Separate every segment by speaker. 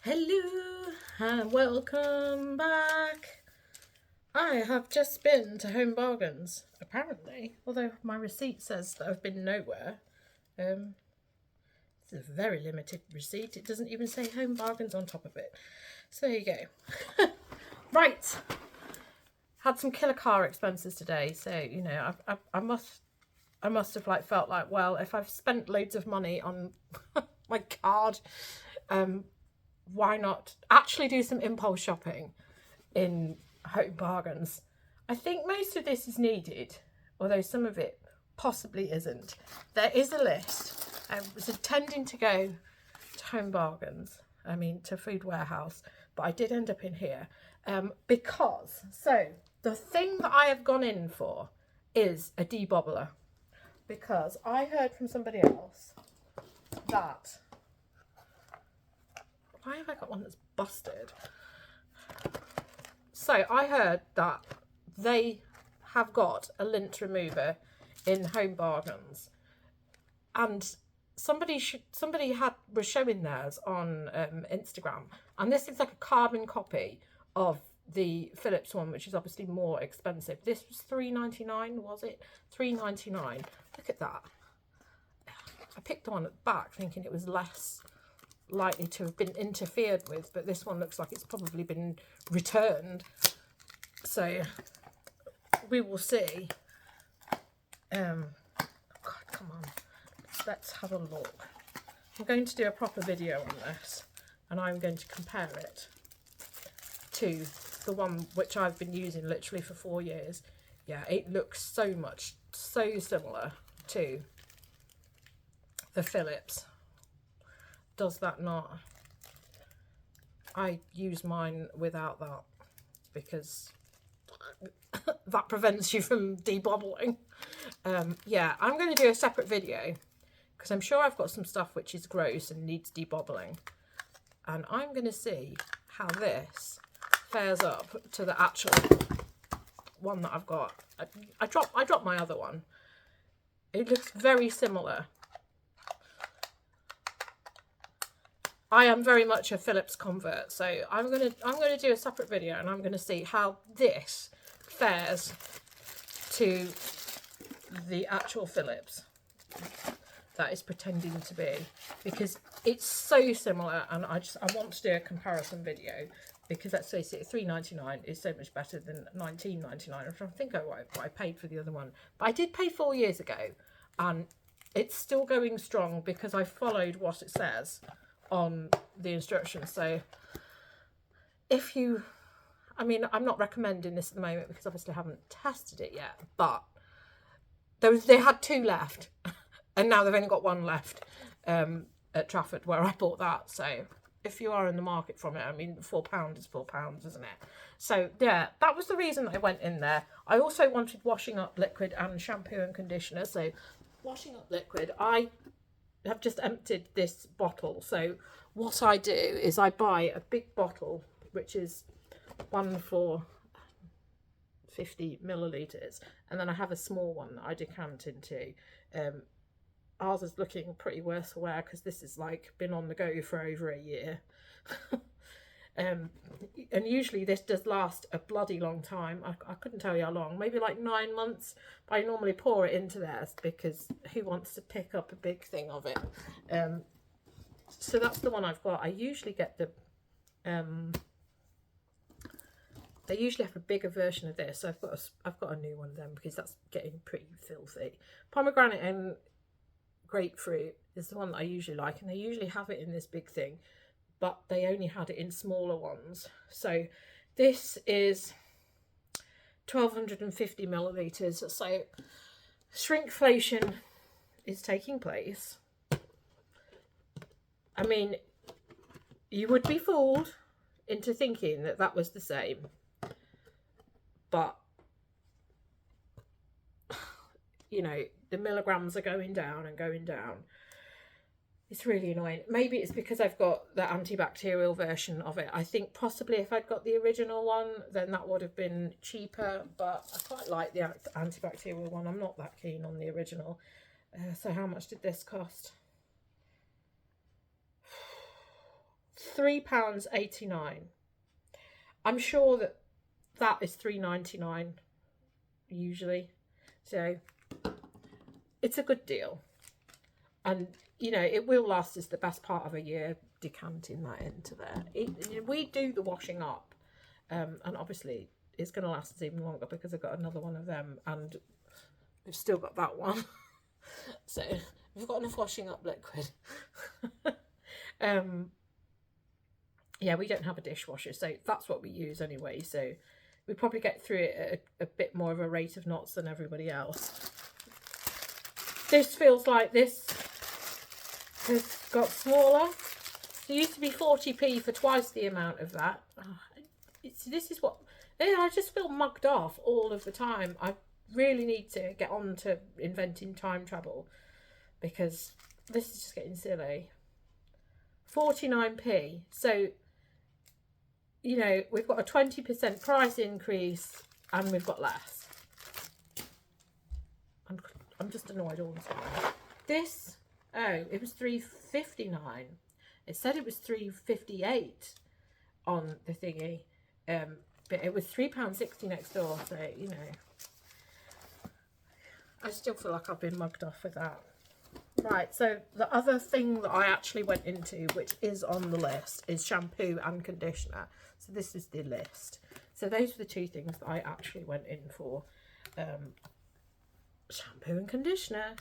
Speaker 1: Hello and welcome back. I have just been to Home Bargains, apparently, although my receipt says that I've been nowhere. It's a very limited receipt. It doesn't even say Home Bargains on top of it. So there you go. Right. Had some killer car expenses today, so I must have felt like, well, if I've spent loads of money on my card, why not actually do some impulse shopping in Home Bargains? I think most of this is needed, although some of it possibly isn't. There is a list. I was intending to go to Home Bargains, to Food Warehouse, but I did end up in here so the thing that I have gone in for is a debobbler, because I heard from somebody else that, why have I got one that's busted? So I heard that they have got a lint remover in Home Bargains, and somebody was showing theirs on Instagram, and this is like a carbon copy of the Philips one, which is obviously more expensive. This was $3.99, was it? $3.99. Look at that. I picked the one at the back thinking it was less likely to have been interfered with, but this one looks like it's probably been returned, so we will see. God, come on, let's have a look. I'm going to do a proper video on this, and I'm going to compare it to the one which I've been using literally for 4 years. Yeah, it looks so similar to the Philips. Does that not? I use mine without that because that prevents you from debobbling. Yeah, I'm going to do a separate video because I'm sure I've got some stuff which is gross and needs debobbling, and I'm going to see how this fares up to the actual one that I've got. I dropped my other one. It looks very similar. I am very much a Philips convert, so I'm gonna do a separate video, and I'm gonna see how this fares to the actual Philips that is pretending to be, because it's so similar, and I want to do a comparison video, because let's face it, $3.99 is so much better than $19.99. I think what I paid for the other one, but I did pay 4 years ago, and it's still going strong because I followed what it says on the instructions. So if you, I'm not recommending this at the moment because obviously I haven't tested it yet, but they had 2 left and now they've only got 1 left at Trafford where I bought that. So if you are in the market from it, £4 is £4, isn't it? So yeah, that was the reason I went in there. I also wanted washing up liquid and shampoo and conditioner. So washing up liquid, I have just emptied this bottle. So what I do is I buy a big bottle, which is one for 50 millilitres, and then I have a small one that I decant into. Ours is looking pretty worse for wear because this is been on the go for over a year. And usually this does last a bloody long time. I couldn't tell you how long, maybe 9 months, but I normally pour it into theirs because who wants to pick up a big thing of it? So that's the one I've got. I usually get the they usually have a bigger version of this, so I've got a new one then because that's getting pretty filthy. Pomegranate and grapefruit is the one that I usually like, and they usually have it in this big thing, but they only had it in smaller ones. So this is 1250 millilitres. So shrinkflation is taking place. You would be fooled into thinking that that was the same, but the milligrams are going down and going down. It's really annoying. Maybe it's because I've got the antibacterial version of it. I think possibly if I'd got the original one, then that would have been cheaper, but I quite like the antibacterial one. I'm not that keen on the original. So how much did this cost? £3.89. I'm sure that that is £3.99 usually, so it's a good deal. And you know, it will last us the best part of a year decanting that into there. We do the washing up, and obviously it's going to last us even longer because I've got another one of them and we've still got that one. So we've got enough washing up liquid. Yeah, we don't have a dishwasher, so that's what we use anyway. So we probably get through it at a bit more of a rate of knots than everybody else. This feels like this has got smaller. There used to be 40p for twice the amount of that. This is what, I just feel mugged off all of the time. I really need to get on to inventing time travel because this is just getting silly. 49p. So, you know, we've got a 20% price increase and we've got less. I'm just annoyed all the time. This, oh, it was £3.59. It said it was £3.58 on the thingy, but it was £3.60 next door. So you know, I still feel like I've been mugged off with that. Right, so the other thing that I actually went into, which is on the list, is shampoo and conditioner. So this is the list. So those are the two things that I actually went in for. Shampoo and conditioner.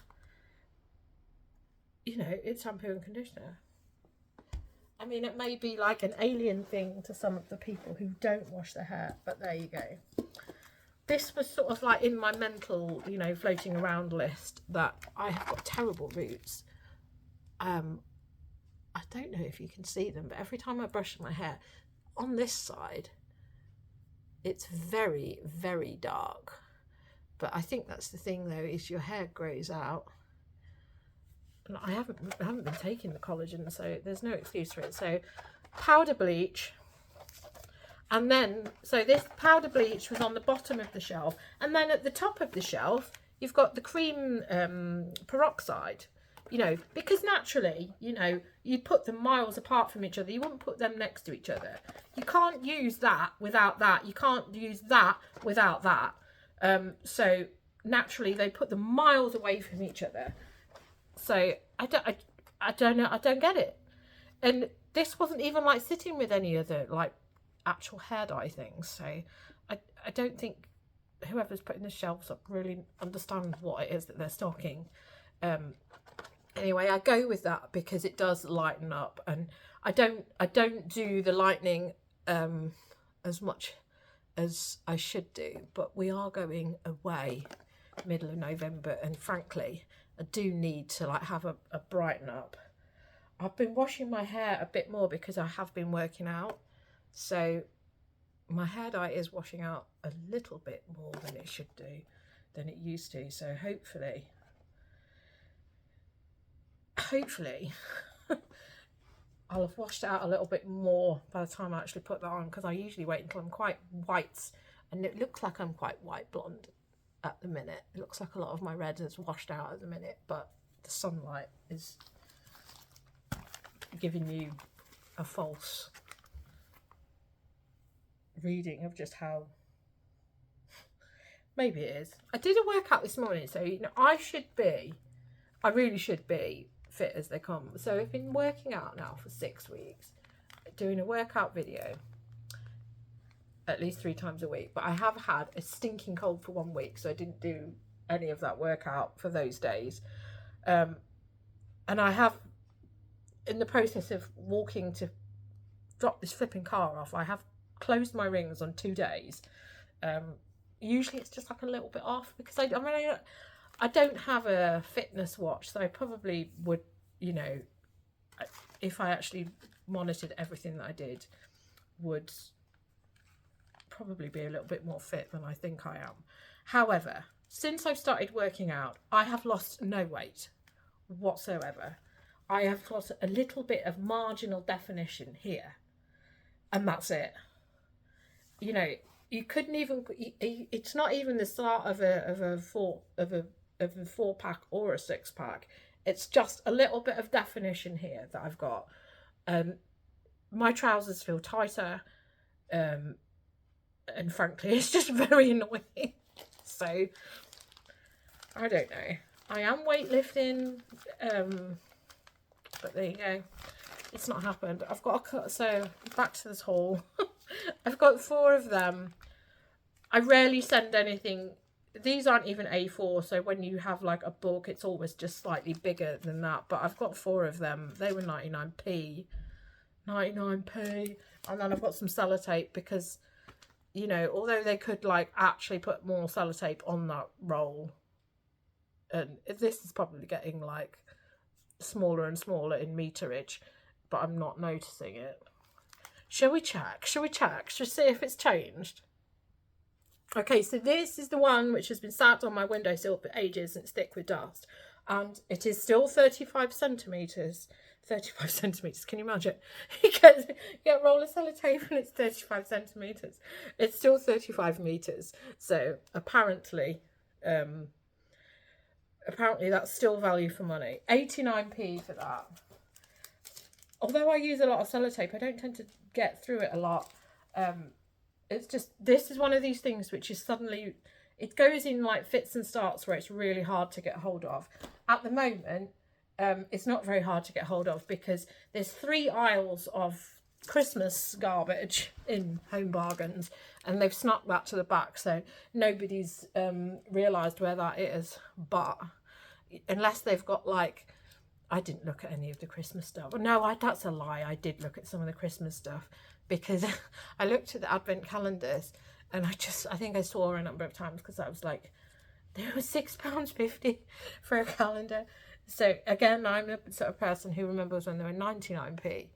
Speaker 1: You know, it's shampoo and conditioner. I mean, it may be like an alien thing to some of the people who don't wash their hair, but there you go. This was sort of like in my mental, you know, floating around list that I have got terrible roots. I don't know if you can see them, but every time I brush my hair, on this side, it's very, very dark. But I think that's the thing though, is your hair grows out. And I haven't been taking the collagen, so there's no excuse for it. So powder bleach. And then, so this powder bleach was on the bottom of the shelf. And then at the top of the shelf, you've got the cream peroxide, you know, because naturally, you know, you'd put them miles apart from each other. You wouldn't put them next to each other. You can't use that without that. You can't use that without that. So naturally, they put them miles away from each other. So I don't know. I don't get it. And this wasn't even like sitting with any other like actual hair dye things, so I don't think whoever's putting the shelves up really understands what it is that they're stocking. Anyway, I go with that because it does lighten up, and I don't do the lightening as much as I should do, but we are going away middle of November, and frankly I do need to like have a brighten up. I've been washing my hair a bit more because I have been working out. So my hair dye is washing out a little bit more than it should do, than it used to. So hopefully I'll have washed out a little bit more by the time I actually put that on, because I usually wait until I'm quite white, and it looks like I'm quite white blonde at the minute. It looks like a lot of my red has washed out at the minute, but the sunlight is giving you a false reading of just how, maybe it is. I did a workout this morning, so you know I really should be fit as they come. So I've been working out now for 6 weeks, doing a workout video at least 3 times a week, but I have had a stinking cold for 1 week, so I didn't do any of that workout for those days. And I have, in the process of walking to drop this flipping car off, I have closed my rings on 2 days. Usually it's just like a little bit off, because I don't have a fitness watch, so I probably would, you know, if I actually monitored everything that I did, would probably be a little bit more fit than I think I am. However, since I've started working out, I have lost no weight whatsoever. I have lost a little bit of marginal definition here, and that's it. You know, you couldn't even, it's not even the start of a 4-pack or a 6-pack. It's just a little bit of definition here that I've got. my trousers feel tighter, and frankly it's just very annoying. So I don't know. I am weightlifting, but there you go. It's not happened. I've got a cut. So back to this haul. I've got 4 of them. I rarely send anything. These aren't even A4, so when you have like a book, it's always just slightly bigger than that. But I've got 4 of them. They were 99p. 99p. And then I've got some sellotape because, you know, although they could like actually put more sellotape on that roll, and this is probably getting like smaller and smaller in meterage, but I'm not noticing it. Shall we check? Shall we check? Shall we see if it's changed? Okay, so this is the one which has been sat on my windowsill for ages and it's thick with dust. And it is still 35 centimetres. 35 centimetres, can you imagine? You get a roll of sellotape and it's 35 centimetres. It's still 35 metres. So apparently that's still value for money. 89p for that. Although I use a lot of sellotape, I don't tend to get through it a lot. It's just, this is one of these things which is suddenly, it goes in like fits and starts where it's really hard to get hold of. At the moment, it's not very hard to get hold of because there's 3 aisles of Christmas garbage in Home Bargains and they've snuck that to the back, so nobody's realised where that is. But unless they've got like, I didn't look at any of the Christmas stuff. No, that's a lie. I did look at some of the Christmas stuff because I looked at the advent calendars and I think I saw a number of times because I was like, they were £6.50 for a calendar. So again, I'm the sort of person who remembers when they were 99p.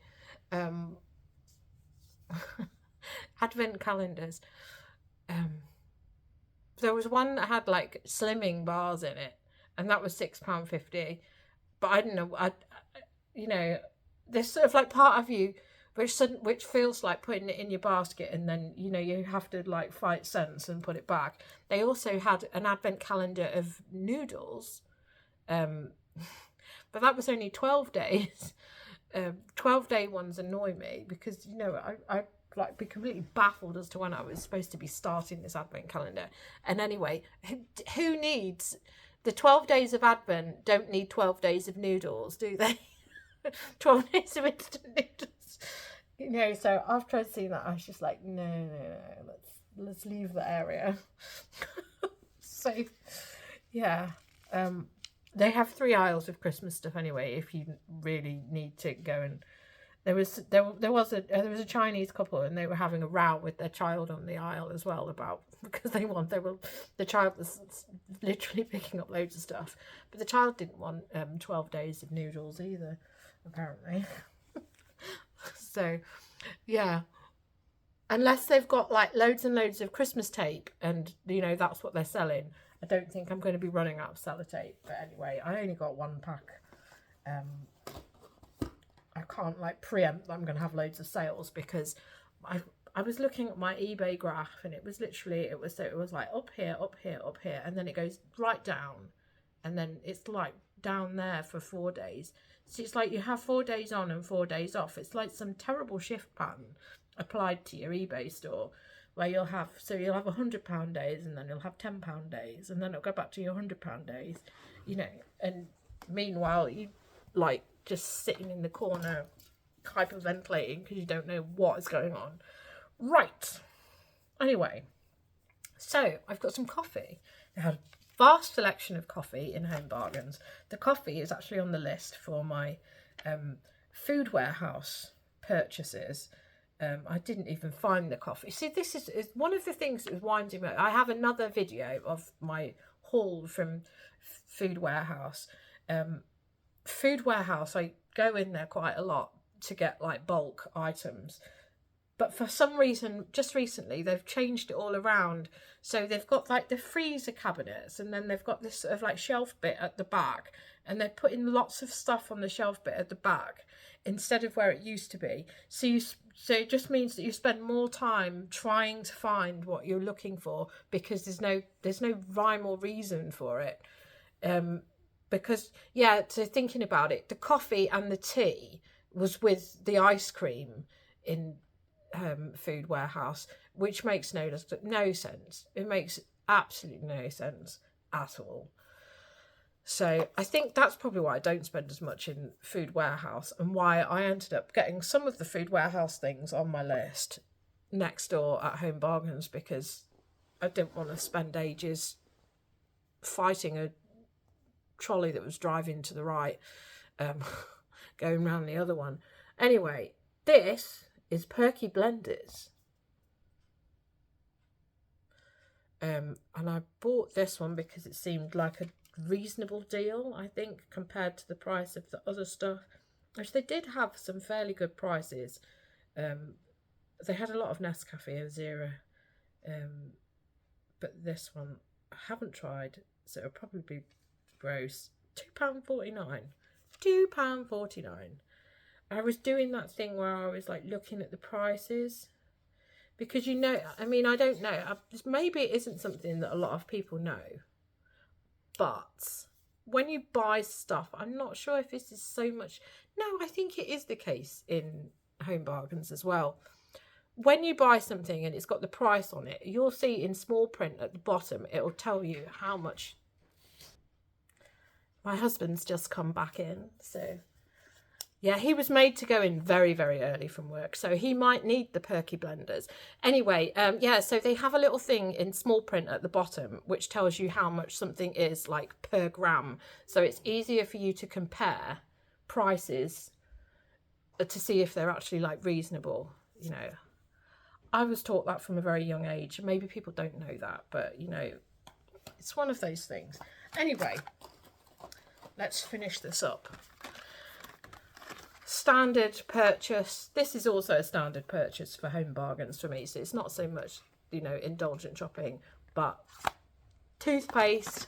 Speaker 1: Advent calendars. There was one that had like slimming bars in it and that was £6.50. But I don't know, you know, there's sort of like part of you which feels like putting it in your basket and then, you know, you have to like fight sense and put it back. They also had an advent calendar of noodles, but that was only 12 days. 12-day ones annoy me because, you know, I like be completely baffled as to when I was supposed to be starting this advent calendar. And anyway, who needs... The 12 days of Advent don't need 12 days of noodles, do they? 12 days of instant noodles. You know, so after I'd seen that, I was just like, no, let's leave the area. So, yeah. They have 3 aisles of Christmas stuff anyway, if you really need to go and... There was a Chinese couple and they were having a row with their child on the aisle as well about because the child was literally picking up loads of stuff, but the child didn't want 12 days of noodles either, apparently. So, yeah, unless they've got like loads and loads of Christmas tape and, you know, that's what they're selling, I don't think I'm going to be running out of sellotape. But anyway, I only got 1 pack. I can't like preempt that I'm going to have loads of sales because I was looking at my eBay graph and it was like up here, and then it goes right down and then it's like down there for 4 days. So it's like you have 4 days on and 4 days off. It's like some terrible shift pattern applied to your eBay store where you'll have £100 days and then you'll have £10 days and then it'll go back to your £100 days, you know, and meanwhile you like just sitting in the corner hyperventilating because you don't know what is going on. Right. Anyway, so I've got some coffee. They had a vast selection of coffee in Home Bargains. The coffee is actually on the list for my food warehouse purchases. I didn't even find the coffee. See, this is one of the things that was winding me up. I have another video of my haul from food warehouse. Food warehouse, I go in there quite a lot to get like bulk items, but for some reason just recently they've changed it all around. So they've got like the freezer cabinets and then they've got this sort of like shelf bit at the back and they're putting lots of stuff on the shelf bit at the back instead of where it used to be. So it just means that you spend more time trying to find what you're looking for because there's no rhyme or reason for it. Because, yeah, so thinking about it, the coffee and the tea was with the ice cream. in Food Warehouse, which makes no sense. It makes absolutely no sense at all. So I think that's probably why I don't spend as much in Food Warehouse, and why I ended up getting some of the Food Warehouse things on my list next door at Home Bargains, because I didn't want to spend ages fighting a trolley that was driving to the right, going round the other one. Anyway, this is Perky Blenders. And I bought this one because it seemed like a reasonable deal, I think, compared to the price of the other stuff, which they did have some fairly good prices. They had a lot of Nescafe Zero, but this one I haven't tried, so it'll probably be gross. £2.49. £2.49. I was doing that thing where I was like looking at the prices, because I mean, I don't know, maybe it isn't something that a lot of people know, but when you buy stuff, I'm not sure if this is so much. No, I think it is the case in Home Bargains as well. When you buy something and it's got the price on it, you'll see in small print at the bottom, it'll tell you how much. My husband's just come back in, so yeah, he was made to go in very, very early from work, so he might need the Perky Blenders. Anyway, yeah, so they have a little thing in small print at the bottom which tells you how much something is, like, per gram. So it's easier for you to compare prices to see if they're actually, like, reasonable, you know. I was taught that from a very young age. Maybe people don't know that, but, you know, it's one of those things. Anyway, let's finish this up. Standard purchase. This is also a standard purchase for Home Bargains for me, so it's not so much, you know, indulgent shopping, but toothpaste,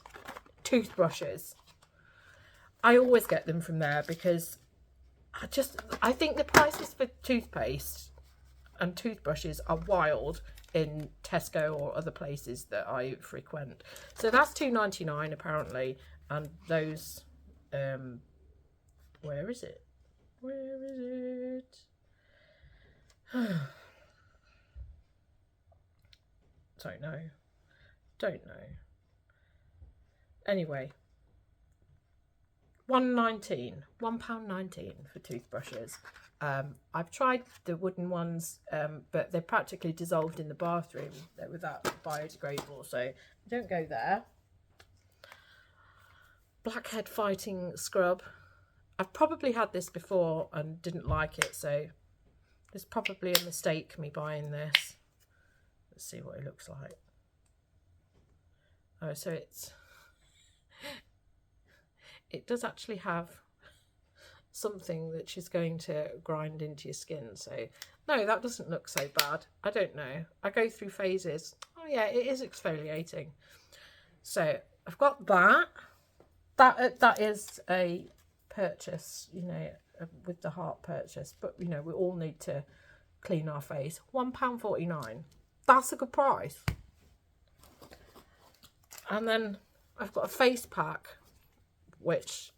Speaker 1: toothbrushes. I always get them from there because I think the prices for toothpaste and toothbrushes are wild in Tesco or other places that I frequent. So that's £2.99 apparently, and those where is it? Where is it? Don't know. Anyway, £1.19 for toothbrushes. I've tried the wooden ones, but they're practically dissolved in the bathroom. They're without biodegradable, so don't go there. Blackhead fighting scrub. I've probably had this before and didn't like it, so there's probably a mistake me buying this. Let's see what it looks like. Oh, so it does actually have something that she's going to grind into your skin, so no, that doesn't look so bad. I don't know, I go through phases. Oh yeah, it is exfoliating. So I've got that is a purchase, you know, with the heart purchase, but you know, we all need to clean our face. £1.49. That's a good price. And then I've got a face pack, which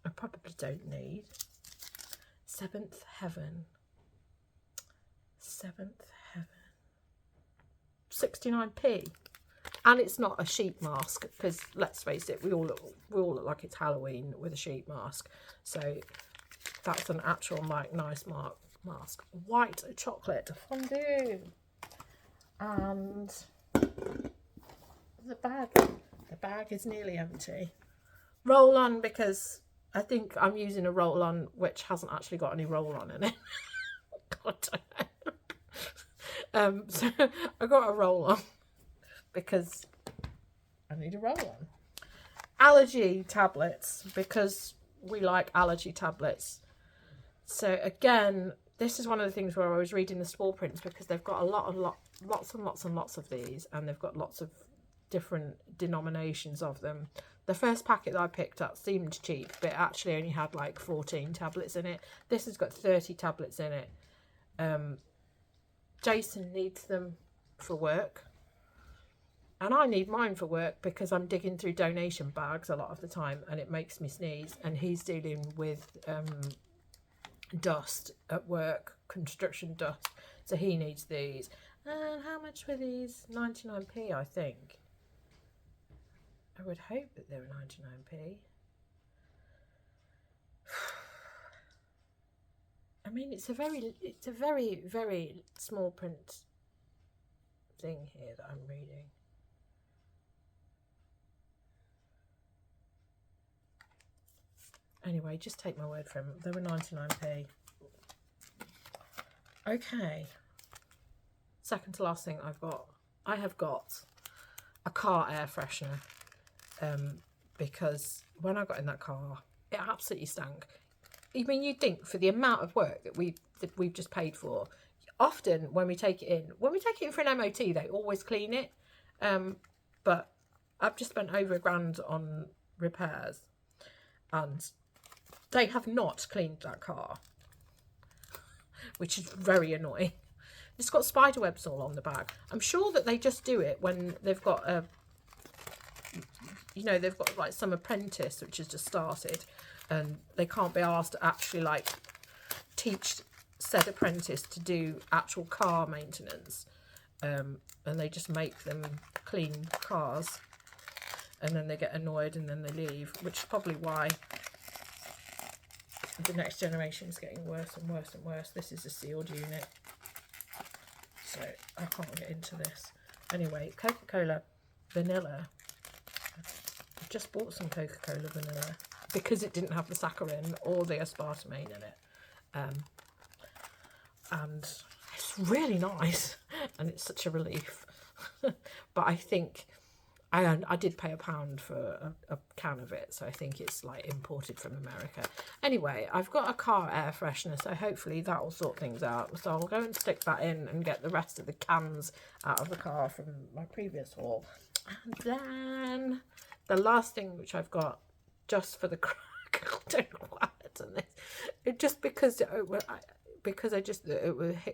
Speaker 1: I probably don't need. Seventh Heaven. 69p. And it's not a sheet mask, because let's face it, we all look like it's Halloween with a sheet mask. So that's an actual nice mask. White chocolate fondue. And the bag is nearly empty. Roll on, because I think I'm using a roll on which hasn't actually got any roll on in it. God, so I got a roll on because I need a roll on. Allergy tablets, because we like allergy tablets. So again, this is one of the things where I was reading the small prints, because they've got lots and lots of these, and they've got lots of different denominations of them. The first packet that I picked up seemed cheap, but it actually only had like 14 tablets in it. This has got 30 tablets in it. Jason needs them for work, and I need mine for work because I'm digging through donation bags a lot of the time and it makes me sneeze, and he's dealing with dust at work, construction dust. So he needs these. And how much were these? 99p, I think. I would hope that they were 99p. I mean, it's a very, very small print thing here that I'm reading. Anyway, just take my word for them. They were 99p. Okay. Second to last thing I have got a car air freshener. Because when I got in that car, it absolutely stank. I mean, you'd think for the amount of work that we've just paid for, often when we take it in for an MOT, they always clean it. But I've just spent over £1,000 on repairs, and they have not cleaned that car, which is very annoying. It's got spider webs all on the back. I'm sure that they just do it when they've got a, you know, they've got like some apprentice which has just started, and they can't be asked to actually like teach said apprentice to do actual car maintenance, and they just make them clean cars, and then they get annoyed and then they leave, which is probably why the next generation is getting worse and worse and worse. This is a sealed unit, so I can't get into this. Anyway, Coca-Cola vanilla. I just bought some Coca-Cola vanilla because it didn't have the saccharin or the aspartame in it, and it's really nice, and it's such a relief. But I think I did pay £1 for a can of it, so I think it's like imported from America. Anyway, I've got a car air freshener, so hopefully that will sort things out. So I'll go and stick that in and get the rest of the cans out of the car from my previous haul. And then the last thing which I've got, just for the crack, I don't know why I've done this. Just because it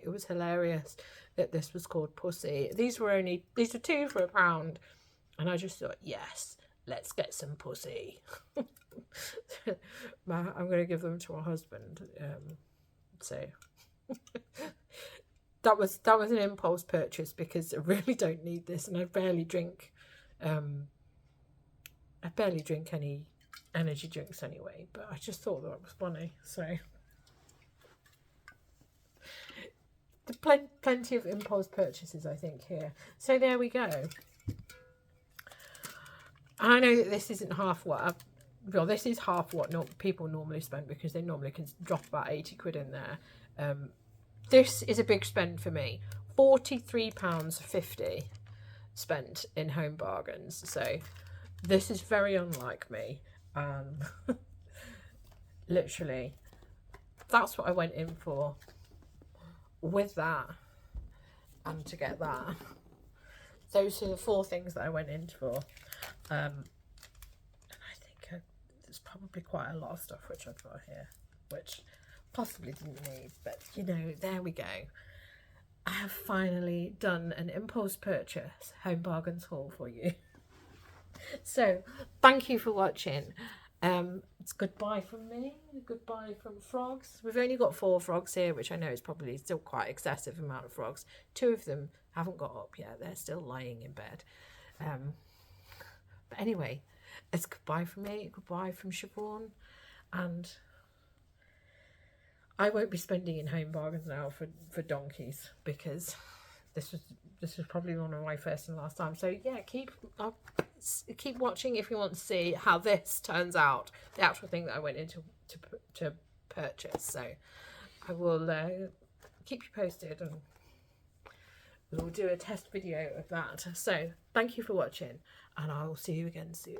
Speaker 1: was hilarious that this was called Pussy. These were two for £1. And I just thought, yes, let's get some pussy. I'm going to give them to my husband. So that was an impulse purchase because I really don't need this, and I barely drink any energy drinks anyway. But I just thought that was funny. So plenty of impulse purchases, I think, here. So there we go. I know that this isn't half what this is half what people normally spend, because they normally can drop about 80 quid in there. This is a big spend for me. £43.50 spent in Home Bargains. So this is very unlike me. Literally, that's what I went in for with that, and to get that. Those are the 4 things that I went in for. And I think there's probably quite a lot of stuff which I've got here, which possibly didn't need, but you know, there we go. I have finally done an impulse purchase Home Bargains haul for you. So thank you for watching. It's goodbye from me, goodbye from frogs. We've only got 4 frogs here, which I know is probably still quite excessive amount of frogs. 2 of them haven't got up yet, they're still lying in bed. But anyway, it's goodbye from me, goodbye from Siobhan, and I won't be spending in Home Bargains now for donkeys, because this was probably one of my first and last time. So yeah, keep watching if you want to see how this turns out, the actual thing that I went into to purchase. So I will keep you posted, and we'll do a test video of that. So thank you for watching, and I will see you again soon.